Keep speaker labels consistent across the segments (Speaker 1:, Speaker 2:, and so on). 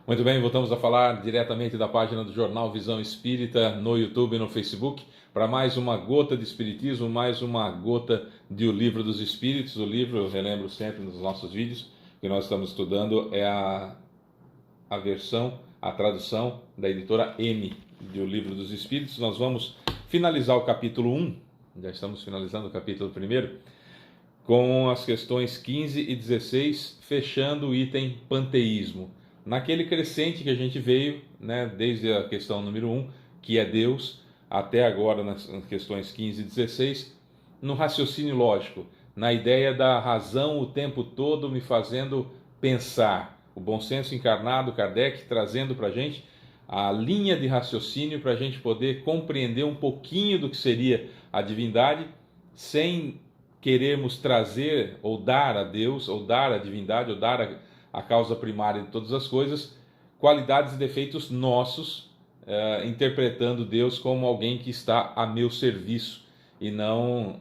Speaker 1: Muito bem, voltamos a falar diretamente da página do Jornal Visão Espírita no YouTube e no Facebook para mais uma gota de Espiritismo, mais uma gota de O Livro dos Espíritos. O livro, eu relembro sempre nos nossos vídeos, que nós estamos estudando é a versão, a tradução da editora M de O Livro dos Espíritos. Nós vamos finalizar o capítulo 1, já estamos finalizando o capítulo 1, com as questões 15 e 16, fechando o item panteísmo. Naquele crescente que a gente veio, né, desde a questão número 1, que é Deus, até agora nas questões 15 e 16, no raciocínio lógico, na ideia da razão o tempo todo me fazendo pensar. O bom senso encarnado, Kardec, trazendo para a gente a linha de raciocínio para a gente poder compreender um pouquinho do que seria a divindade, sem querermos trazer ou dar a Deus, ou dar a divindade, ou dar a causa primária de todas as coisas, qualidades e defeitos nossos, interpretando Deus como alguém que está a meu serviço e não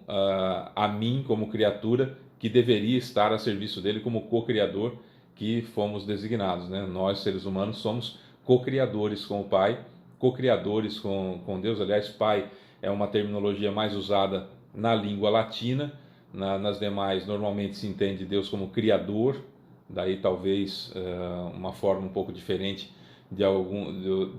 Speaker 1: a mim como criatura que deveria estar a serviço dele como co-criador que fomos designados, né? Nós, seres humanos, somos co-criadores com o Pai, co-criadores com Deus. Aliás, Pai é uma terminologia mais usada na língua latina. Nas demais, normalmente se entende Deus como Criador, daí talvez uma forma um pouco diferente de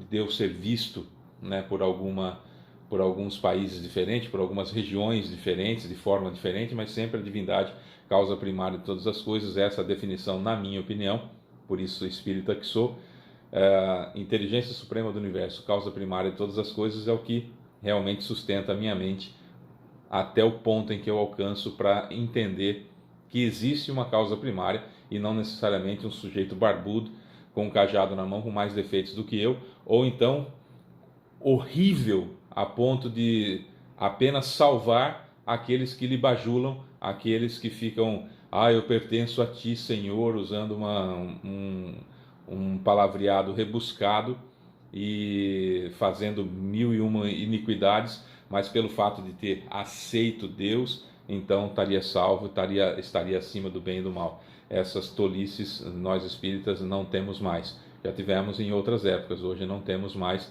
Speaker 1: Deus ser visto, né, por alguns países diferentes, por algumas regiões diferentes, de forma diferente, mas sempre a divindade, causa primária de todas as coisas. Essa é a definição, na minha opinião, por isso espírita que sou. Inteligência suprema do universo, causa primária de todas as coisas, é o que realmente sustenta a minha mente até o ponto em que eu alcanço para entender que existe uma causa primária e não necessariamente um sujeito barbudo com um cajado na mão com mais defeitos do que eu, ou então horrível a ponto de apenas salvar aqueles que lhe bajulam, aqueles que ficam, eu pertenço a ti, Senhor, usando um palavreado rebuscado e fazendo mil e uma iniquidades, mas pelo fato de ter aceito Deus, então estaria salvo, estaria acima do bem e do mal. Essas tolices nós espíritas não temos mais. Já tivemos em outras épocas, hoje não temos mais,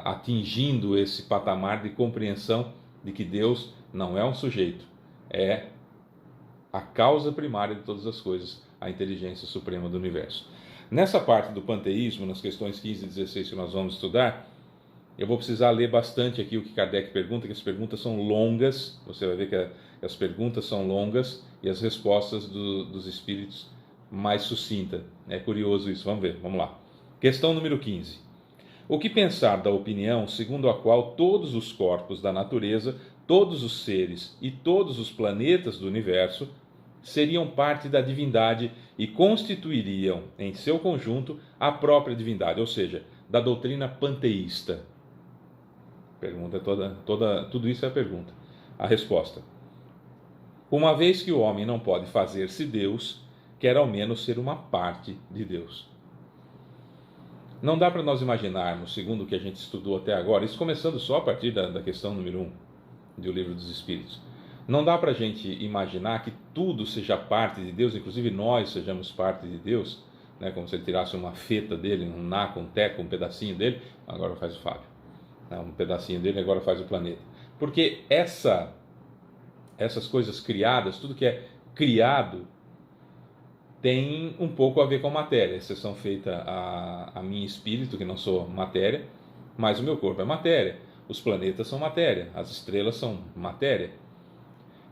Speaker 1: atingindo esse patamar de compreensão de que Deus não é um sujeito, é a causa primária de todas as coisas, a inteligência suprema do universo. Nessa parte do panteísmo, nas questões 15 e 16 que nós vamos estudar, eu vou precisar ler bastante aqui o que Kardec pergunta, que as perguntas são longas. Você vai ver que as perguntas são longas e as respostas dos espíritos mais sucintas. É curioso isso, vamos ver, vamos lá. Questão número 15. O que pensar da opinião segundo a qual todos os corpos da natureza, todos os seres e todos os planetas do universo seriam parte da divindade e constituiriam em seu conjunto a própria divindade, ou seja, da doutrina panteísta? Pergunta tudo isso é a pergunta. A resposta: uma vez que o homem não pode fazer-se Deus, quer ao menos ser uma parte de Deus. Não dá para nós imaginarmos, segundo o que a gente estudou até agora, isso começando só a partir da questão número 1 do Livro dos Espíritos, não dá para a gente imaginar que tudo seja parte de Deus, inclusive nós sejamos parte de Deus, né? Como se ele tirasse uma feta dele, um naco, um teco, um pedacinho dele, agora faz o Fábio. Um pedacinho dele, agora faz o planeta. Porque essas coisas criadas, tudo que é criado, tem um pouco a ver com matéria, exceção feita a mim espírito, que não sou matéria, mas o meu corpo é matéria. Os planetas são matéria, as estrelas são matéria.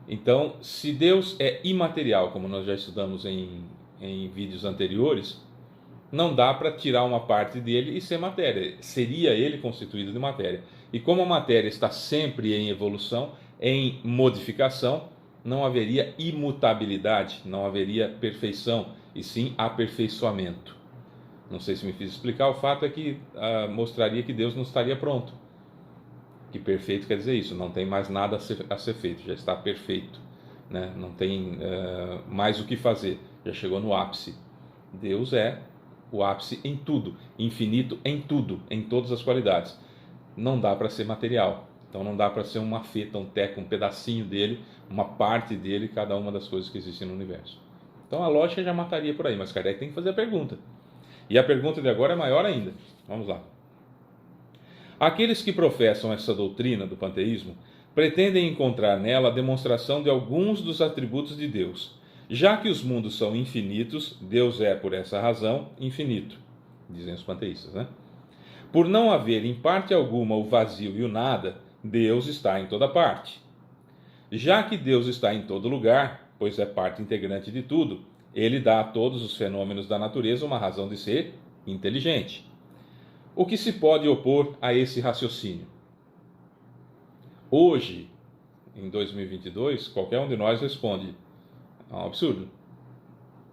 Speaker 1: Então, se Deus é imaterial, como nós já estudamos em vídeos anteriores, não dá para tirar uma parte dele e ser matéria. Seria ele constituído de matéria. E como a matéria está sempre em evolução, em modificação, não haveria imutabilidade, não haveria perfeição, e sim aperfeiçoamento. Não sei se me fiz explicar. O fato é que mostraria que Deus não estaria pronto. Que perfeito quer dizer isso, não tem mais nada a ser feito, já está perfeito, né? Não tem mais o que fazer, já chegou no ápice. Deus é o ápice em tudo, infinito em tudo, em todas as qualidades. Não dá para ser material, então não dá para ser uma feta, um teco, um pedacinho dele, uma parte dele, cada uma das coisas que existem no universo. Então a lógica já mataria por aí, mas Kardec tem que fazer a pergunta. E a pergunta de agora é maior ainda. Vamos lá. Aqueles que professam essa doutrina do panteísmo pretendem encontrar nela a demonstração de alguns dos atributos de Deus. Já que os mundos são infinitos, Deus é, por essa razão, infinito, dizem os panteístas, né? Por não haver em parte alguma o vazio e o nada, Deus está em toda parte. Já que Deus está em todo lugar, pois é parte integrante de tudo, ele dá a todos os fenômenos da natureza uma razão de ser inteligente. O que se pode opor a esse raciocínio? Hoje, em 2022, qualquer um de nós responde: é um absurdo.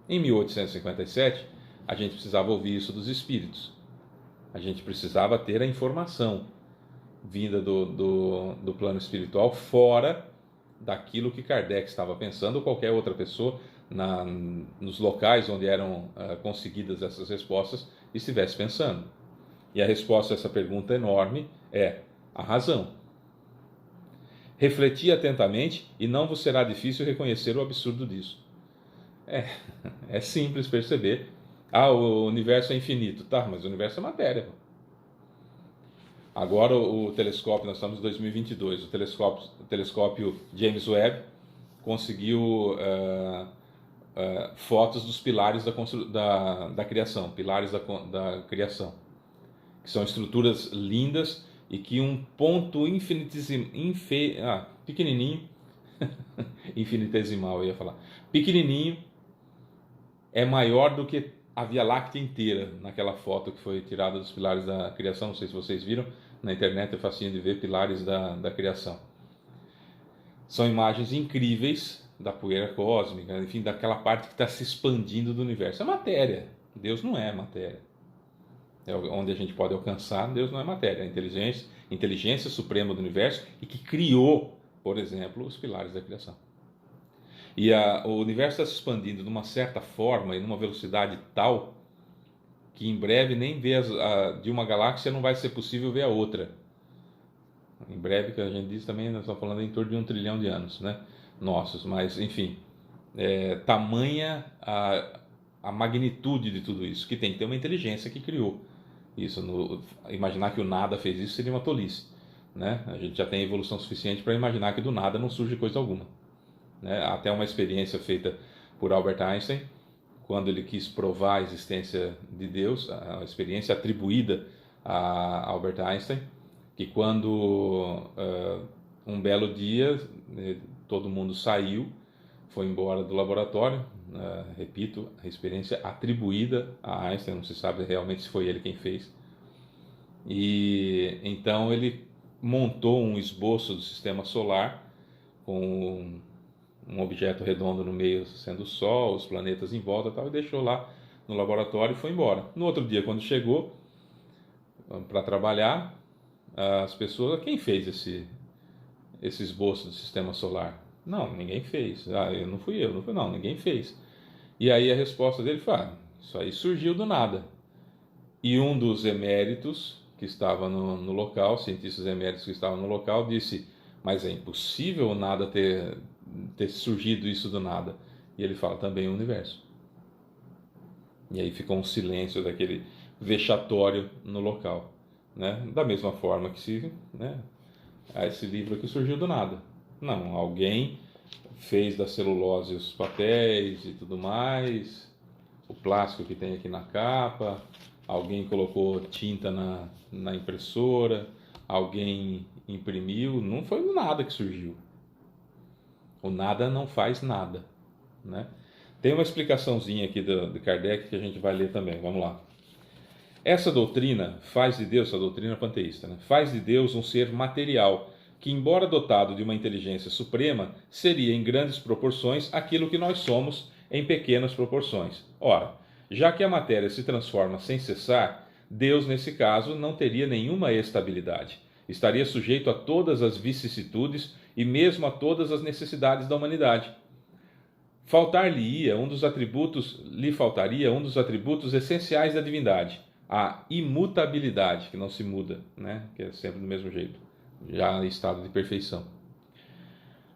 Speaker 1: Em 1857, a gente precisava ouvir isso dos espíritos. A gente precisava ter a informação vinda do plano espiritual fora daquilo que Kardec estava pensando ou qualquer outra pessoa nos locais onde eram conseguidas essas respostas estivesse pensando. E a resposta a essa pergunta enorme é a razão. Refleti atentamente e não vos será difícil reconhecer o absurdo disso. É simples perceber. O universo é infinito. Tá, mas o universo é matéria. Agora o telescópio, nós estamos em 2022, o telescópio James Webb conseguiu fotos dos pilares da criação, pilares da criação, que são estruturas lindas e que um ponto pequenininho, infinitesimal eu ia falar, pequenininho, é maior do que a Via Láctea inteira naquela foto que foi tirada dos pilares da criação. Não sei se vocês viram, na internet é facinho de ver pilares da criação. São imagens incríveis da poeira cósmica, enfim, daquela parte que está se expandindo do universo. É matéria, Deus não é matéria. É onde a gente pode alcançar, Deus não é matéria, é a inteligência suprema do universo e que criou, por exemplo, os pilares da criação. E o universo está se expandindo de uma certa forma e numa velocidade tal que em breve nem ver de uma galáxia não vai ser possível ver a outra. Em breve, que a gente diz também, nós estamos falando em torno de 1 trilhão de anos, né? Nossos, mas enfim, tamanha a magnitude de tudo isso, que tem que ter uma inteligência que criou isso. Imaginar que o nada fez isso seria uma tolice, né? A gente já tem evolução suficiente para imaginar que do nada não surge coisa alguma. Até uma experiência feita por Albert Einstein, quando ele quis provar a existência de Deus, a experiência atribuída a Albert Einstein, que quando um belo dia todo mundo saiu, foi embora do laboratório, repito, a experiência atribuída a Einstein, não se sabe realmente se foi ele quem fez, e então ele montou um esboço do sistema solar com um objeto redondo no meio, sendo o Sol, os planetas em volta e tal, e deixou lá no laboratório e foi embora. No outro dia, quando chegou para trabalhar, as pessoas: quem fez esse esboço do sistema solar? Não, ninguém fez. Eu não fui, não, ninguém fez. E aí a resposta dele foi: isso aí surgiu do nada. E um dos eméritos que estava no local, cientistas eméritos que estavam no local, disse: mas é impossível o nada ter surgido isso do nada. E ele fala: também o universo. E aí ficou um silêncio daquele vexatório no local, né? Da mesma forma que esse livro aqui surgiu do nada. Não, alguém fez da celulose os papéis e tudo mais, o plástico que tem aqui na capa, alguém colocou tinta na impressora, alguém imprimiu, não foi do nada que surgiu. O nada não faz nada, né? Tem uma explicaçãozinha aqui de Kardec que a gente vai ler também, vamos lá. Essa doutrina faz de Deus, a doutrina panteísta, né? Faz de Deus um ser material, que embora dotado de uma inteligência suprema, seria em grandes proporções aquilo que nós somos em pequenas proporções. Ora, já que a matéria se transforma sem cessar, Deus nesse caso não teria nenhuma estabilidade. Estaria sujeito a todas as vicissitudes e mesmo a todas as necessidades da humanidade. Lhe faltaria um dos atributos essenciais da divindade, a imutabilidade, que não se muda, né? Que é sempre do mesmo jeito, já em estado de perfeição.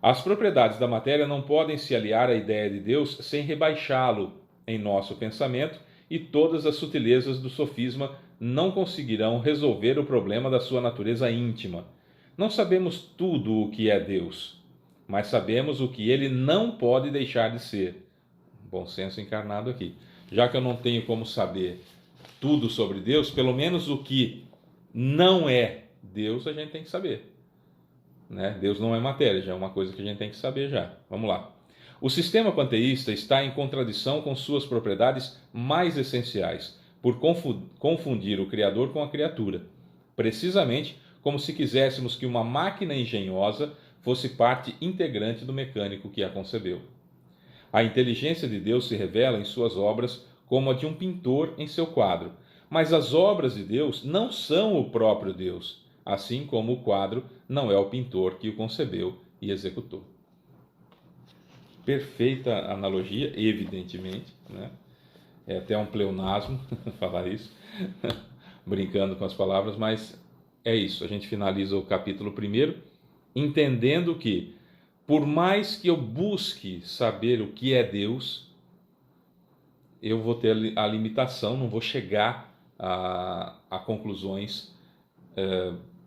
Speaker 1: As propriedades da matéria não podem se aliar à ideia de Deus sem rebaixá-lo em nosso pensamento e todas as sutilezas do sofisma não conseguirão resolver o problema da sua natureza íntima. Não sabemos tudo o que é Deus, mas sabemos o que ele não pode deixar de ser. Bom senso encarnado aqui. Já que eu não tenho como saber tudo sobre Deus, pelo menos o que não é Deus a gente tem que saber. Né? Deus não é matéria, já é uma coisa que a gente tem que saber já. Vamos lá. O sistema panteísta está em contradição com suas propriedades mais essenciais, por confundir o Criador com a criatura, precisamente como se quiséssemos que uma máquina engenhosa fosse parte integrante do mecânico que a concebeu. A inteligência de Deus se revela em suas obras como a de um pintor em seu quadro, mas as obras de Deus não são o próprio Deus, assim como o quadro não é o pintor que o concebeu e executou. Perfeita analogia, evidentemente, né? É até um pleonasmo falar isso, brincando com as palavras, mas é isso. A gente finaliza o capítulo 1 entendendo que, por mais que eu busque saber o que é Deus, eu vou ter a limitação, não vou chegar a conclusões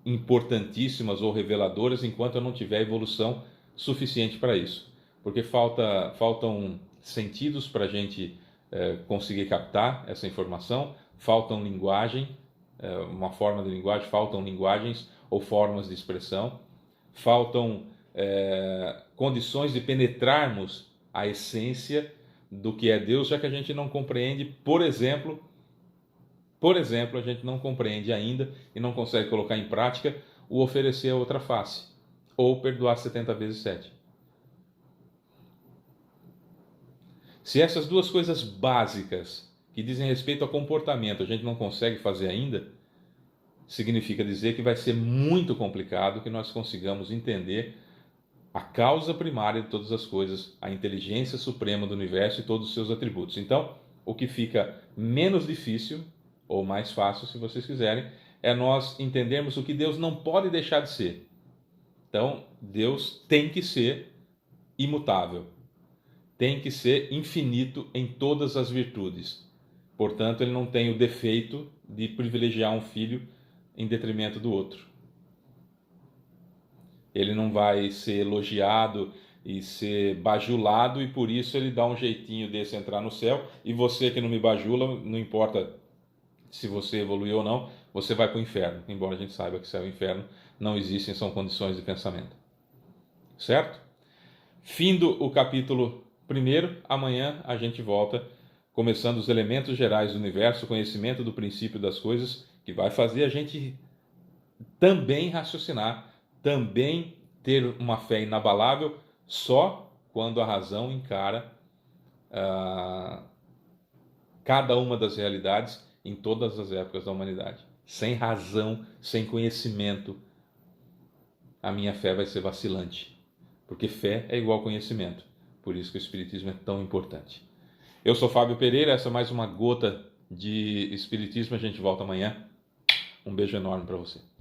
Speaker 1: importantíssimas ou reveladoras enquanto eu não tiver evolução suficiente para isso. Porque faltam sentidos para a gente conseguir captar essa informação, faltam linguagem, uma forma de linguagem, faltam linguagens ou formas de expressão, faltam condições de penetrarmos a essência do que é Deus, já que a gente não compreende, por exemplo, a gente não compreende ainda e não consegue colocar em prática o oferecer a outra face, ou perdoar 70 vezes 7. Se essas duas coisas básicas que dizem respeito ao comportamento a gente não consegue fazer ainda, significa dizer que vai ser muito complicado que nós consigamos entender a causa primária de todas as coisas, a inteligência suprema do universo e todos os seus atributos. Então, o que fica menos difícil, ou mais fácil, se vocês quiserem, é nós entendermos o que Deus não pode deixar de ser. Então, Deus tem que ser imutável, tem que ser infinito em todas as virtudes. Portanto, ele não tem o defeito de privilegiar um filho em detrimento do outro. Ele não vai ser elogiado e ser bajulado, e por isso ele dá um jeitinho desse entrar no céu, e você que não me bajula, não importa se você evoluiu ou não, você vai para o inferno, embora a gente saiba que céu e inferno não existem, são condições de pensamento. Certo? Findo o capítulo 1, amanhã a gente volta, começando os elementos gerais do universo, conhecimento do princípio das coisas, que vai fazer a gente também raciocinar, também ter uma fé inabalável, só quando a razão encara cada uma das realidades em todas as épocas da humanidade. Sem razão, sem conhecimento, a minha fé vai ser vacilante, porque fé é igual conhecimento. Por isso que o Espiritismo é tão importante. Eu sou Fábio Pereira, essa é mais uma gota de Espiritismo. A gente volta amanhã. Um beijo enorme para você.